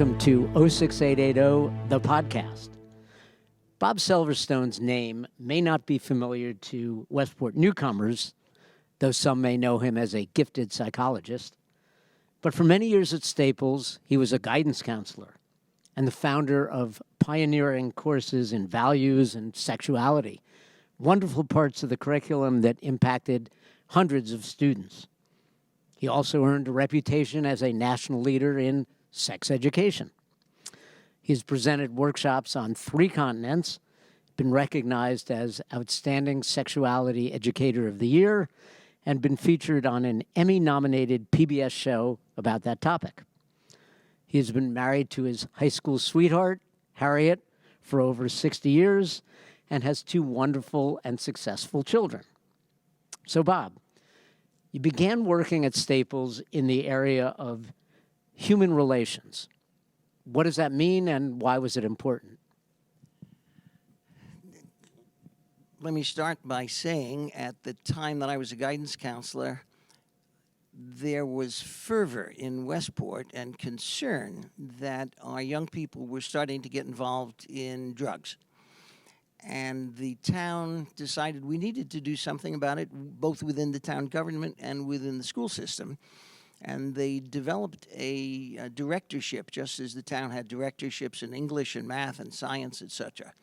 welcome to 06880, the podcast. Bob Selverstone's name may not be familiar to Westport newcomers, though some may know him as a gifted psychologist. But for many years at Staples, he was a guidance counselor and the founder of pioneering courses in values and sexuality, wonderful parts of the curriculum that impacted hundreds of students. He also earned a reputation as a national leader in sex education. He's presented workshops on 3 continents, been recognized as Outstanding Sexuality Educator of the Year, and been featured on an Emmy-nominated PBS show about that topic. He has been married to his high school sweetheart, Harriet, for over 60 years, and has 2 wonderful and successful children. So, Bob, you began working at Staples in the area of human relations. What does that mean, and why was it important? Let me start by saying at the time that I was a guidance counselor, there was fervor in Westport and concern that our young people were starting to get involved in drugs. And the town decided we needed to do something about it, both within the town government and within the school system. And they developed a directorship, just as the town had directorships in English and math and science, etc.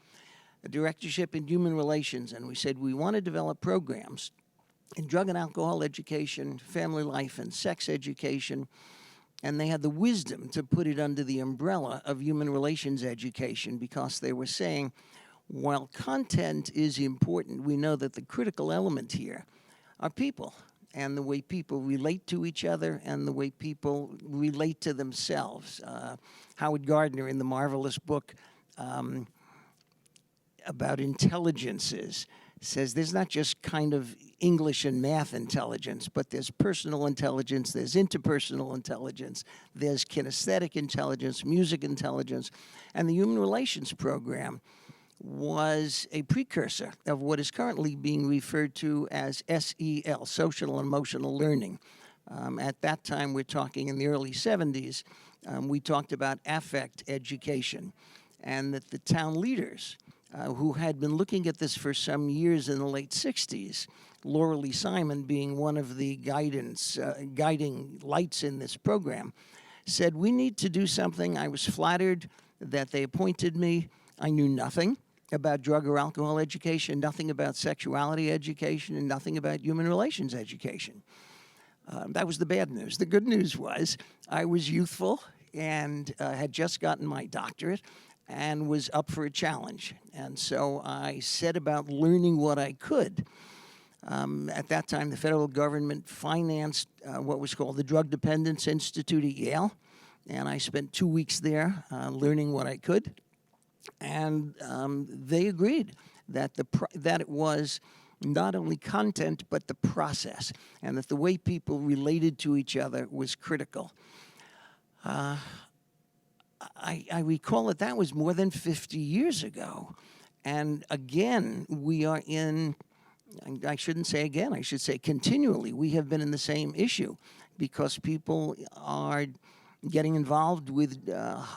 A directorship in human relations. And we said we want to develop programs in drug and alcohol education, family life and sex education. And they had the wisdom to put it under the umbrella of human relations education, because they were saying, while content is important, we know that the critical element here are people and the way people relate to each other and the way people relate to themselves. Howard Gardner, in the marvelous book about intelligences, says there's not just kind of English and math intelligence, but there's personal intelligence, there's interpersonal intelligence, there's kinesthetic intelligence, music intelligence, and the human relations program was a precursor of what is currently being referred to as SEL, social and emotional learning. At that time, we're talking in the early 70s, we talked about affect education, and that the town leaders who had been looking at this for some years in the late 60s, Laura Lee Simon being one of the guiding lights in this program, said, we need to do something. I was flattered that they appointed me. I knew nothing about drug or alcohol education, nothing about sexuality education, and nothing about human relations education. That was the bad news. The good news was I was youthful and had just gotten my doctorate and was up for a challenge. And so I set about learning what I could. At that time, the federal government financed what was called the Drug Dependence Institute at Yale, and I spent 2 weeks there learning what I could. And they agreed that that it was not only content, but the process, and that the way people related to each other was critical. I recall that was more than 50 years ago. And again, we are in, I shouldn't say again, I should say continually, we have been in the same issue, because people are getting involved with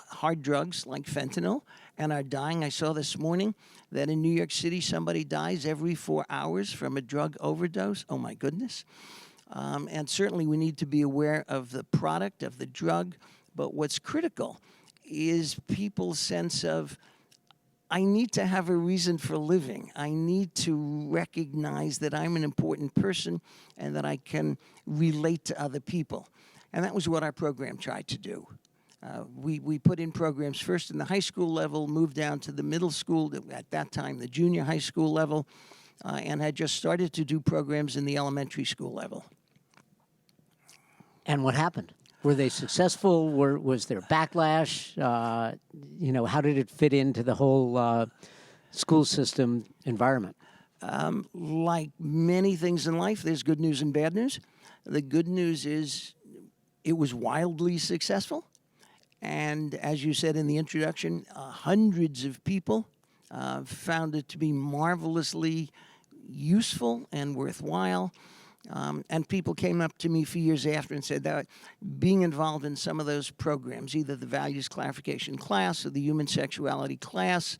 hard drugs like fentanyl and are dying. I saw this morning that in New York City, somebody dies every 4 hours from a drug overdose. Oh, my goodness. And certainly we need to be aware of the product, of the drug. But what's critical is people's sense of, I need to have a reason for living. I need to recognize that I'm an important person and that I can relate to other people. And that was what our program tried to do. We put in programs first in the high school level, moved down to the middle school, at that time the junior high school level, and had just started to do programs in the elementary school level. And what happened? Were they successful? Was there backlash? How did it fit into the whole school system environment? Like many things in life, there's good news and bad news. The good news is it was wildly successful. And as you said in the introduction, hundreds of people found it to be marvelously useful and worthwhile. And people came up to me for years after and said that being involved in some of those programs, either the values clarification class or the human sexuality class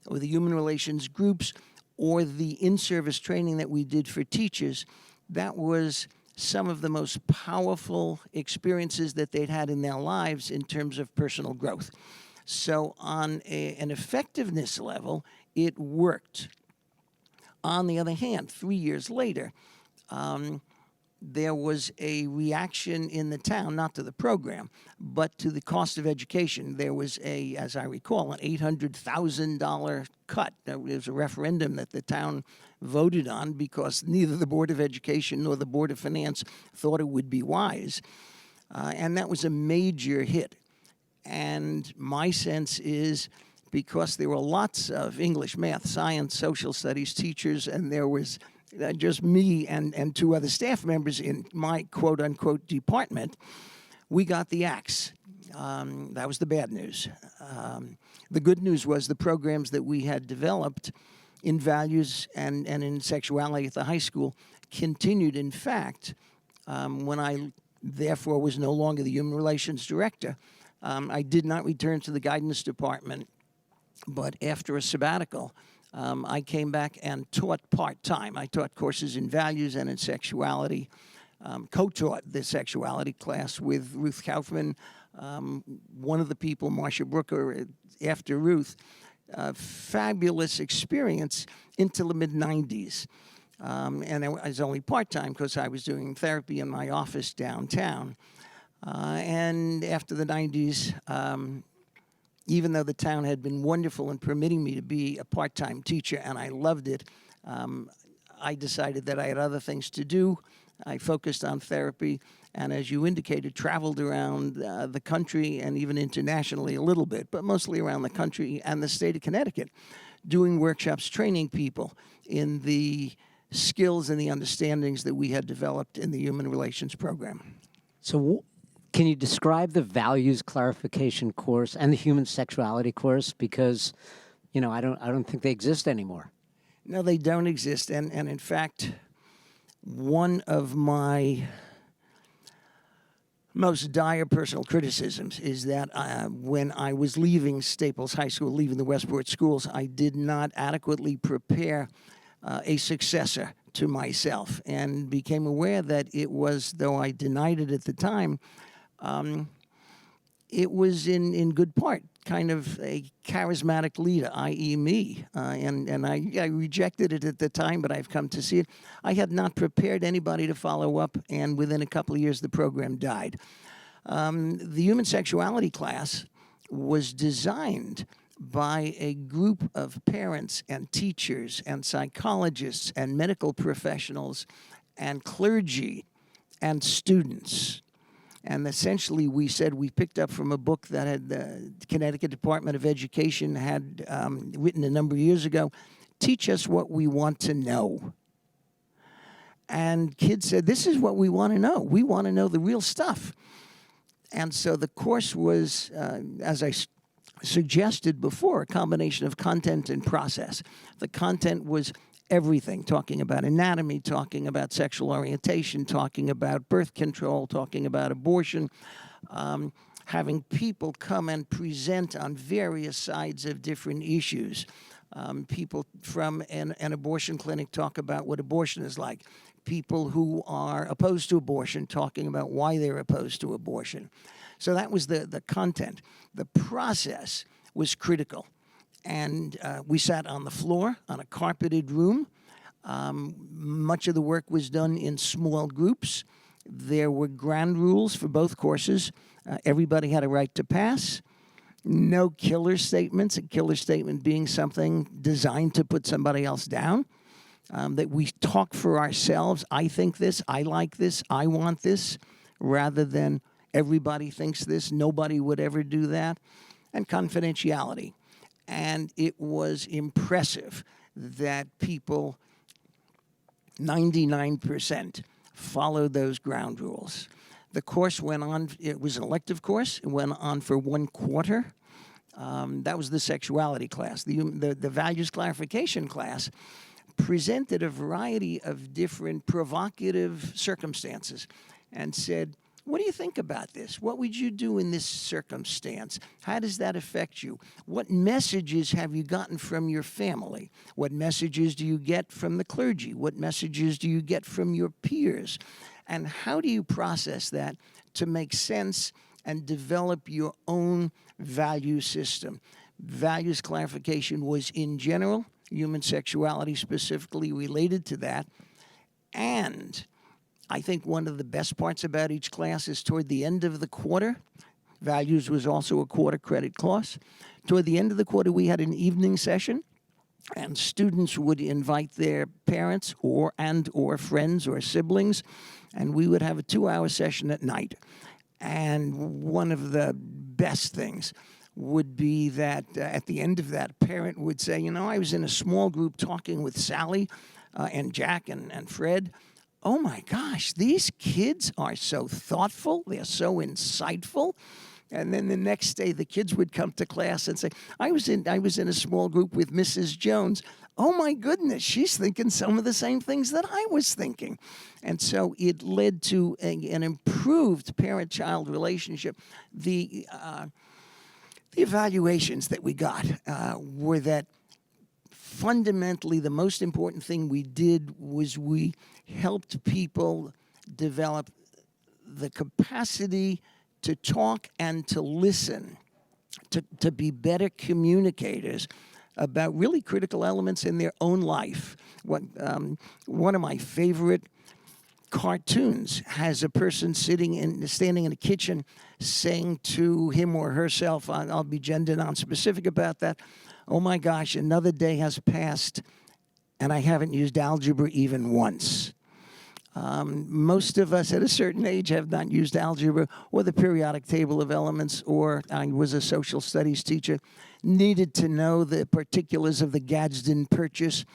or the human relations groups or the in-service training that we did for teachers, that was some of the most powerful experiences that they'd had in their lives in terms of personal growth. So on an effectiveness level, it worked. On the other hand, 3 years later, there was a reaction in the town, not to the program, but to the cost of education. There was as I recall, an $800,000 cut. There was a referendum that the town voted on because neither the Board of Education nor the Board of Finance thought it would be wise. And that was a major hit. And my sense is, because there were lots of English, math, science, social studies teachers, and there was just me and 2 other staff members in my quote-unquote department, we got the axe. That was the bad news. The good news was the programs that we had developed in values and in sexuality at the high school continued. In fact, when I therefore was no longer the human relations director, I did not return to the guidance department, but after a sabbatical, I came back and taught part-time. I taught courses in values and in sexuality, co-taught the sexuality class with Ruth Kaufman, one of the people, Marcia Brooker, after Ruth. Fabulous experience into the mid-90s. And I was only part-time because I was doing therapy in my office downtown. And after the 90s, even though the town had been wonderful in permitting me to be a part-time teacher, and I loved it, I decided that I had other things to do. I focused on therapy, and as you indicated, traveled around the country and even internationally a little bit, but mostly around the country and the state of Connecticut, doing workshops, training people in the skills and the understandings that we had developed in the human relations program. So can you describe the values clarification course and the human sexuality course? Because, I don't think they exist anymore. No, they don't exist. And in fact, one of my most dire personal criticisms is that when I was leaving Staples High School, leaving the Westport schools, I did not adequately prepare a successor to myself, and became aware that it was, though I denied it at the time, it was in good part kind of a charismatic leader, i.e. me. And I rejected it at the time, but I've come to see it. I had not prepared anybody to follow up, and within a couple of years, the program died. The human sexuality class was designed by a group of parents and teachers and psychologists and medical professionals and clergy and students. And essentially, we said we picked up from a book that had the Connecticut Department of Education had written a number of years ago, "Teach us what we want to know." And kids said, "This is what we want to know. We want to know the real stuff." And so the course was, as I suggested before, a combination of content and process. The content was everything, talking about anatomy, talking about sexual orientation, talking about birth control, talking about abortion, having people come and present on various sides of different issues. People from an abortion clinic talk about what abortion is like. People who are opposed to abortion talking about why they're opposed to abortion. So that was the content. The process was critical. And we sat on the floor, on a carpeted room. Much of the work was done in small groups. There were ground rules for both courses. Everybody had a right to pass. No killer statements, a killer statement being something designed to put somebody else down. That we talk for ourselves. I think this, I like this, I want this, rather than everybody thinks this, nobody would ever do that. And confidentiality. And it was impressive that people, 99%, followed those ground rules. The course went on, it was an elective course, it went on for 1 quarter. That was the sexuality class. The values clarification class presented a variety of different provocative circumstances and said, what do you think about this? What would you do in this circumstance? How does that affect you? What messages have you gotten from your family? What messages do you get from the clergy? What messages do you get from your peers? And how do you process that to make sense and develop your own value system? Values clarification was in general, human sexuality specifically related to that. And I think one of the best parts about each class is toward the end of the quarter. Values was also a quarter credit course. Toward the end of the quarter, we had an evening session, and students would invite their parents or friends or siblings, and we would have a 2-hour session at night. And one of the best things would be that at the end of that, a parent would say, I was in a small group talking with Sally and Jack and Fred. Oh my gosh, these kids are so thoughtful. They're so insightful. And then the next day, the kids would come to class and say, I was in a small group with Mrs. Jones. Oh my goodness, she's thinking some of the same things that I was thinking. And so it led to an improved parent-child relationship. The evaluations that we got were that fundamentally the most important thing we did was we helped people develop the capacity to talk and to listen, to be better communicators about really critical elements in their own life. One of my favorite cartoons has a person standing in a kitchen saying to him or herself, I'll be gender non-specific about that, oh my gosh, another day has passed and I haven't used algebra even once. Most of us at a certain age have not used algebra or the periodic table of elements, or I was a social studies teacher, needed to know the particulars of the Gadsden Purchase.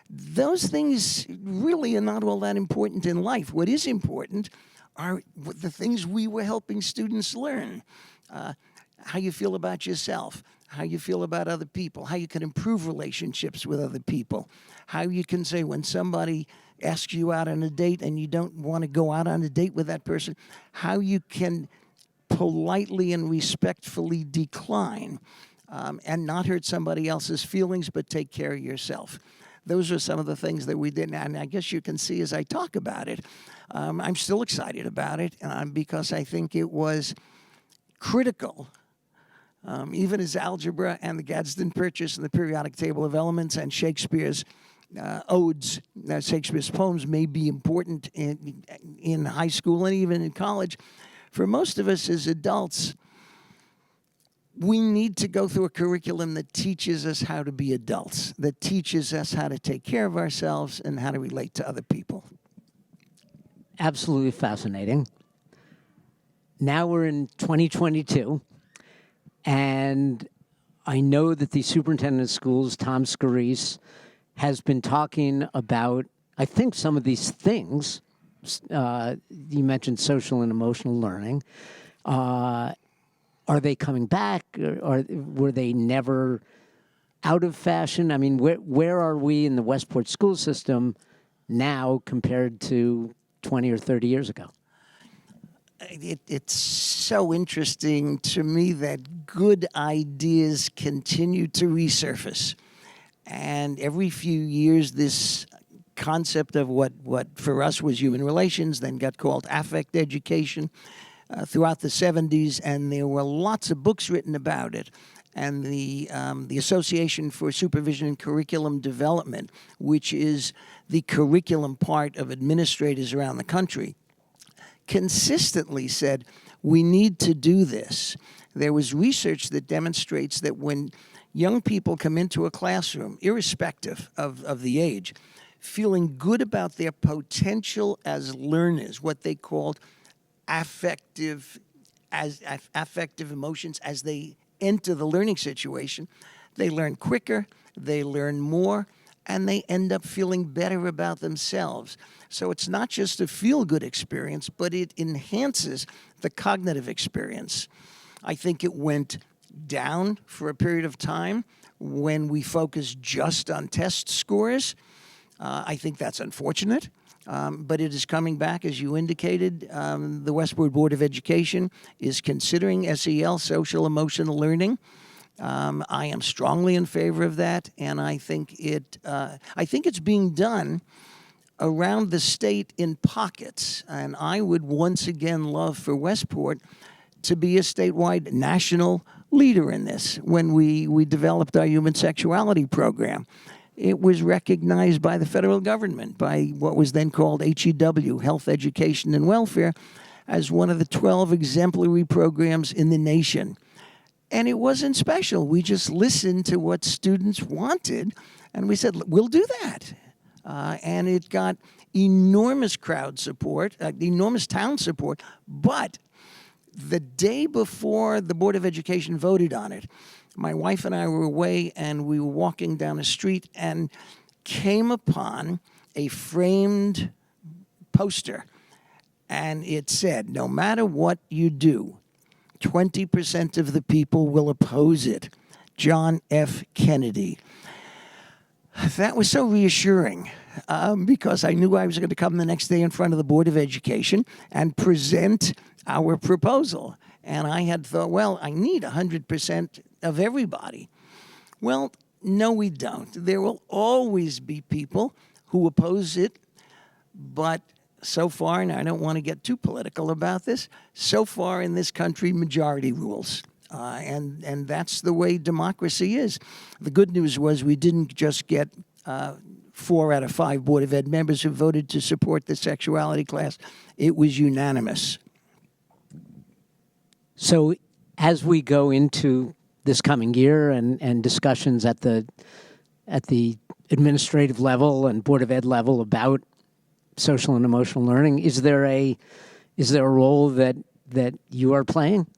Those things really are not all that important in life. What is important are the things we were helping students learn. How you feel about yourself, how you feel about other people, how you can improve relationships with other people, how you can say when somebody asks you out on a date and you don't want to go out on a date with that person, how you can politely and respectfully decline and not hurt somebody else's feelings, but take care of yourself. Those are some of the things that we did, and I guess you can see as I talk about it, I'm still excited about it because I think it was critical, even as algebra and the Gadsden Purchase and the periodic table of elements and Shakespeare's odes, Shakespeare's poems may be important in high school and even in college. For most of us as adults, we need to go through a curriculum that teaches us how to be adults, that teaches us how to take care of ourselves and how to relate to other people. Absolutely fascinating. Now we're in 2022, and I know that the superintendent of schools, Tom Scarice, has been talking about, I think, some of these things. You mentioned social and emotional learning. Are they coming back, or were they never out of fashion? I mean, where are we in the Westport school system now compared to 20 or 30 years ago? It's so interesting to me that good ideas continue to resurface. And every few years, this concept of what for us was human relations then got called affect education throughout the 70s, and there were lots of books written about it. And the Association for Supervision and Curriculum Development, which is the curriculum part of administrators around the country, consistently said, we need to do this. There was research that demonstrates that when young people come into a classroom, irrespective of the age, feeling good about their potential as learners, what they called affective emotions as they enter the learning situation, they learn quicker, they learn more, and they end up feeling better about themselves. So it's not just a feel-good experience, but it enhances the cognitive experience. I think it went down for a period of time when we focused just on test scores. I think that's unfortunate, but it is coming back, as you indicated. The Westport Board of Education is considering SEL, social emotional learning. I am strongly in favor of that, and I think it's being done around the state in pockets. And I would once again love for Westport to be a statewide national leader in this. When we developed our human sexuality program, it was recognized by the federal government, by what was then called HEW, Health, Education, and Welfare, as one of the 12 exemplary programs in the nation. And it wasn't special. We just listened to what students wanted, and we said, we'll do that. And it got enormous crowd support, enormous town support. But the day before the Board of Education voted on it, my wife and I were away, and we were walking down a street and came upon a framed poster. And it said, no matter what you do, 20% of the people will oppose it. John F. Kennedy. That was so reassuring because I knew I was going to come the next day in front of the Board of Education and present our proposal. And I had thought, well, I need 100% of everybody. Well, no, we don't. There will always be people who oppose it, but so far, and I don't want to get too political about this, so far in this country, majority rules. And that's the way democracy is. The good news was we didn't just get 4 out of 5 Board of Ed members who voted to support the sexuality class. It was unanimous. So as we go into this coming year and discussions at the administrative level and Board of Ed level about social and emotional learning, is there a role that you are playing?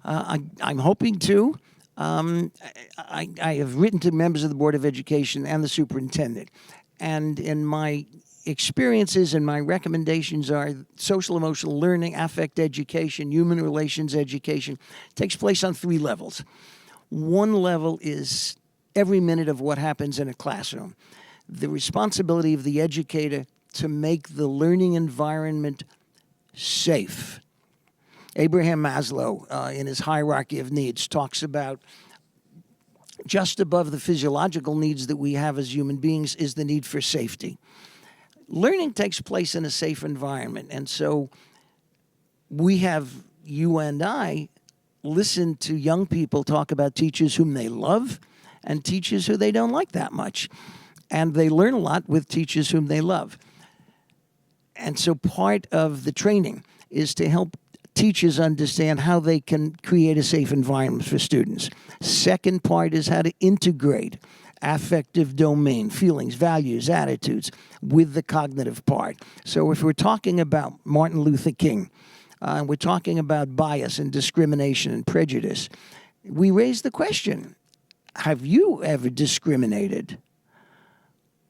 I'm hoping to. I have written to members of the Board of Education and the superintendent, and in my experiences and my recommendations are social emotional learning, affect education, human relations education takes place on 3 levels. One level is every minute of what happens in a classroom. The responsibility of the educator to make the learning environment safe. Abraham Maslow, in his hierarchy of needs, talks about just above the physiological needs that we have as human beings is the need for safety. Learning takes place in a safe environment, and so we have, you and I, listened to young people talk about teachers whom they love and teachers who they don't like that much. And they learn a lot with teachers whom they love. And so part of the training is to help teachers understand how they can create a safe environment for students. Second part is how to integrate affective domain, feelings, values, attitudes, with the cognitive part. So if we're talking about Martin Luther King, we're talking about bias and discrimination and prejudice, we raise the question, have you ever discriminated?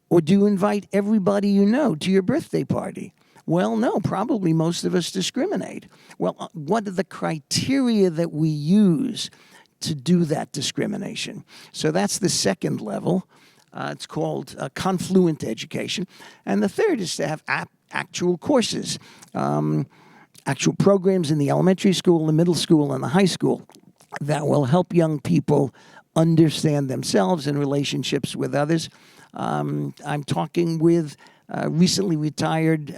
Or do you invite everybody you know to your birthday party? Well, no, probably most of us discriminate. Well, what are the criteria that we use to do that discrimination? So that's the second level. It's called confluent education. And the third is to have actual courses, actual programs in the elementary school, the middle school, and the high school that will help young people understand themselves and relationships with others. I'm talking with recently retired,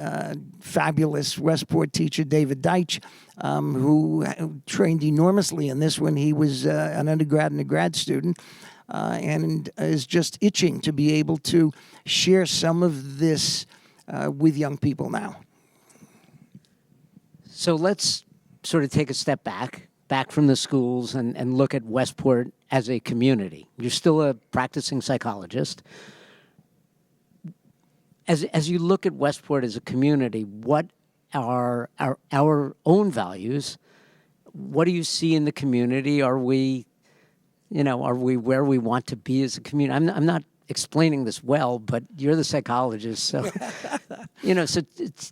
fabulous Westport teacher, David Deitch, who trained enormously in this when he was an undergrad and a grad student, and is just itching to be able to share some of this with young people now. So let's sort of take a step back from the schools and look at Westport as a community. You're still a practicing psychologist. As you look at Westport as a community, what are our own values? What do you see in the community? Are we where we want to be as a community? I'm not explaining this well, but you're the psychologist, so So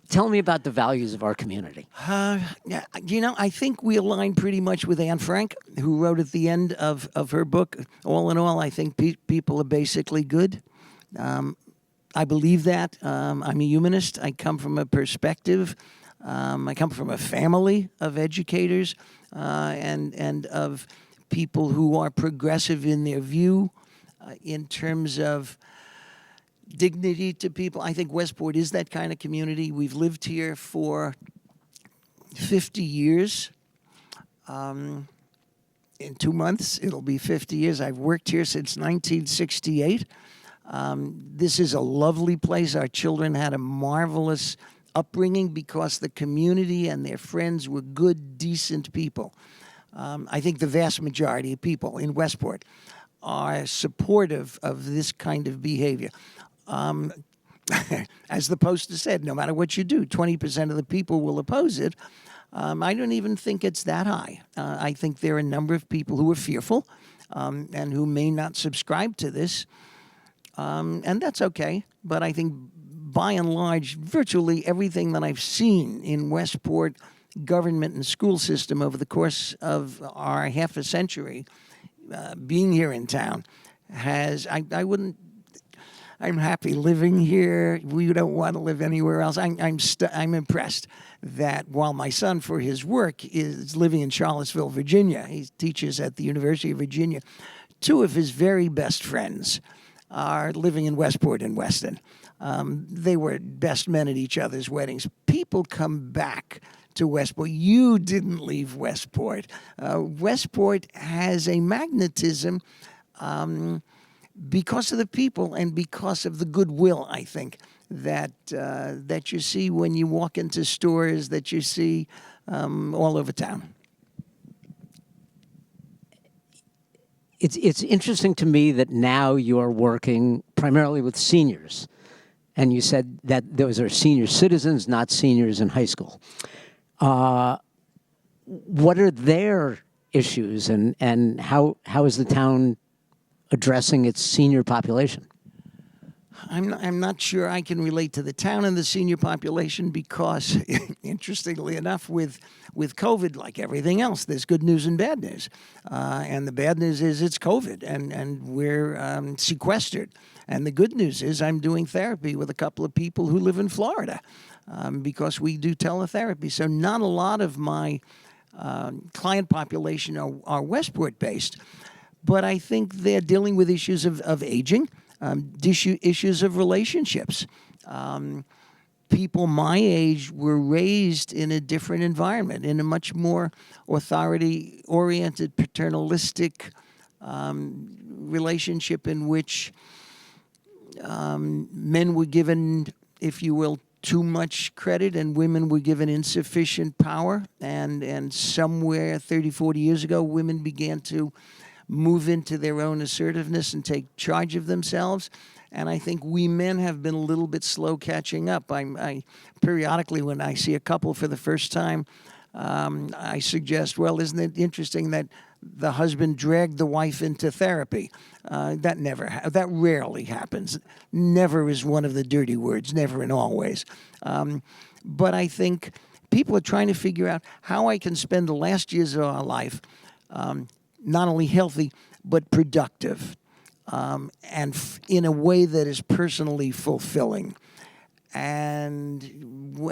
tell me about the values of our community. I think we align pretty much with Anne Frank, who wrote at the end of her book, all in all, I think people are basically good. I believe that. I'm a humanist. I come from a perspective. I come from a family of educators and of people who are progressive in their view in terms of dignity to people. I think Westport is that kind of community. We've lived here for 50 years. In 2 months, it'll be 50 years. I've worked here since 1968. This is a lovely place. Our children had a marvelous upbringing because the community and their friends were good, decent people. I think the vast majority of people in Westport are supportive of this kind of behavior. As the poster said, no matter what you do, 20% of the people will oppose it. I don't even think it's that high. I think there are a number of people who are fearful and who may not subscribe to this, and that's okay. But I think, by and large, virtually everything that I've seen in Westport government and school system over the course of our half a century being here in town has, I'm happy living here. We don't want to live anywhere else. I'm impressed that while my son, for his work, is living in Charlottesville, Virginia, he teaches at the University of Virginia, two of his very best friends are living in Westport and Weston. They were best men at each other's weddings. People come back to Westport. You didn't leave Westport. Westport has a magnetism because of the people and because of the goodwill, I think, that you see when you walk into stores, that you see all over town. It's interesting to me that now you're working primarily with seniors, and you said that those are senior citizens, not seniors in high school. What are their issues, and how is the town addressing its senior population? I'm not sure I can relate to the town and the senior population because, interestingly enough, with COVID, like everything else, there's good news and bad news. And the bad news is it's COVID, and we're sequestered. And the good news is I'm doing therapy with a couple of people who live in Florida because we do teletherapy. So not a lot of my client population are Westport-based, but I think they're dealing with issues of aging, issues of relationships. People my age were raised in a different environment, in a much more authority-oriented, paternalistic relationship in which men were given, if you will, too much credit and women were given insufficient power. And somewhere 30, 40 years ago, women began to move into their own assertiveness and take charge of themselves. And I think we men have been a little bit slow catching up. I periodically, when I see a couple for the first time, I suggest, well, isn't it interesting that the husband dragged the wife into therapy? That rarely happens. Never is one of the dirty words, never and always. But I think people are trying to figure out how I can spend the last years of our life not only healthy, but productive, and in a way that is personally fulfilling. And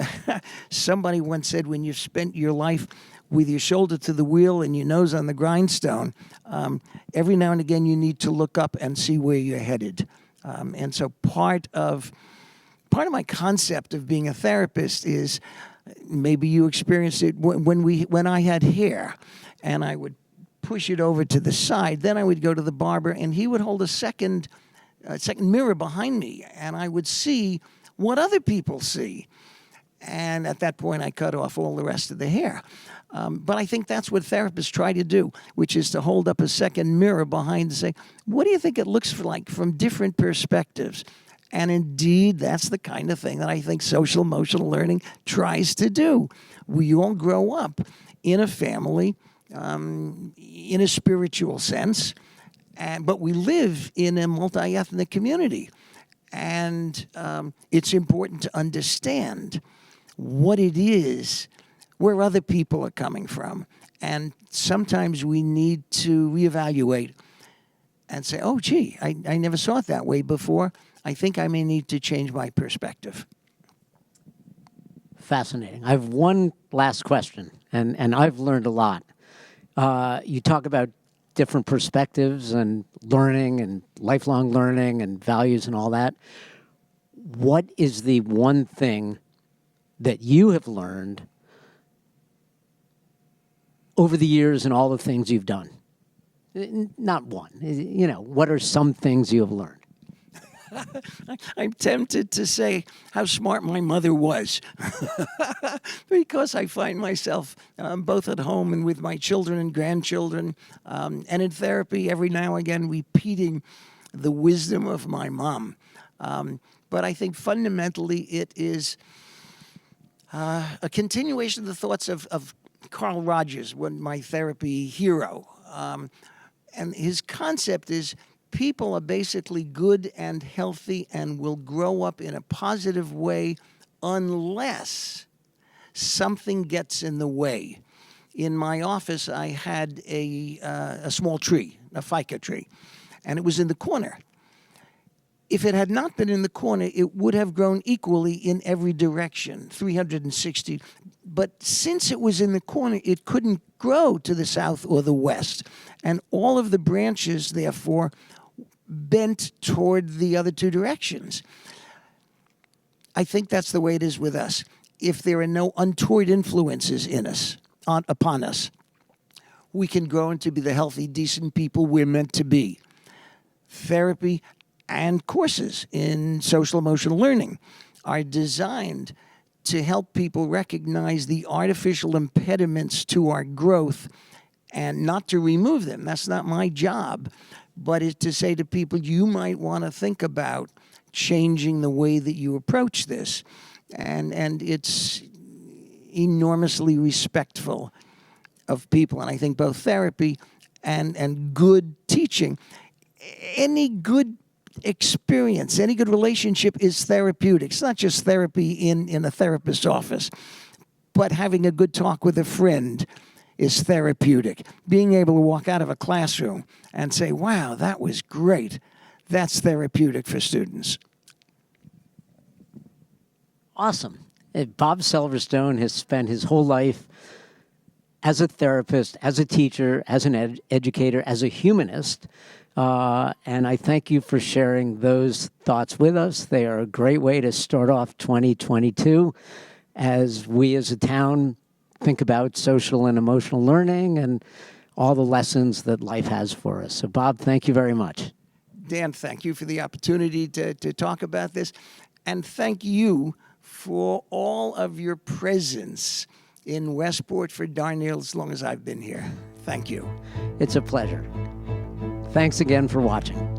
somebody once said, when you've spent your life with your shoulder to the wheel and your nose on the grindstone, every now and again you need to look up and see where you're headed. And so part of my concept of being a therapist is, maybe you experienced it when I had hair, and I would push it over to the side. Then I would go to the barber, and he would hold a second mirror behind me, and I would see what other people see. And at that point, I cut off all the rest of the hair. But I think that's what therapists try to do, which is to hold up a second mirror behind and say, what do you think it looks like from different perspectives? And indeed, that's the kind of thing that I think social emotional learning tries to do. We all grow up in a family, in a spiritual sense, but we live in a multi-ethnic community. And it's important to understand what it is, where other people are coming from. And sometimes we need to reevaluate and say, oh, gee, I never saw it that way before. I think I may need to change my perspective. Fascinating. I have one last question, and I've learned a lot. You talk about different perspectives and learning and lifelong learning and values and all that. What is the one thing that you have learned over the years and all the things you've done? Not one. What are some things you have learned? I'm tempted to say how smart my mother was because I find myself both at home and with my children and grandchildren and in therapy every now and again repeating the wisdom of my mom. But I think fundamentally it is a continuation of the thoughts of Carl Rogers, my therapy hero. And his concept is people are basically good and healthy and will grow up in a positive way unless something gets in the way. In my office, I had a small tree, a ficus tree, and it was in the corner. If it had not been in the corner, it would have grown equally in every direction, 360. But since it was in the corner, it couldn't grow to the south or the west. And all of the branches, therefore, bent toward the other two directions. I think that's the way it is with us. If there are no untoward influences in us, upon us, we can grow into be the healthy, decent people we're meant to be. Therapy and courses in social emotional learning are designed to help people recognize the artificial impediments to our growth and not to remove them. That's not my job, but it's to say to people, you might want to think about changing the way that you approach this. And it's enormously respectful of people. And I think both therapy and good teaching, any good experience, any good relationship is therapeutic. It's not just therapy in a therapist's office, but having a good talk with a friend is therapeutic. Being able to walk out of a classroom and say, wow, that was great, that's therapeutic for students. Awesome. Bob Selverstone has spent his whole life as a therapist, as a teacher, as an educator, as a humanist. And I thank you for sharing those thoughts with us. They are a great way to start off 2022 as we as a town think about social and emotional learning and all the lessons that life has for us. So, Bob, thank you very much. Dan, thank you for the opportunity to talk about this. And thank you for all of your presence in Westport for darn near as long as I've been here. Thank you. It's a pleasure. Thanks again for watching.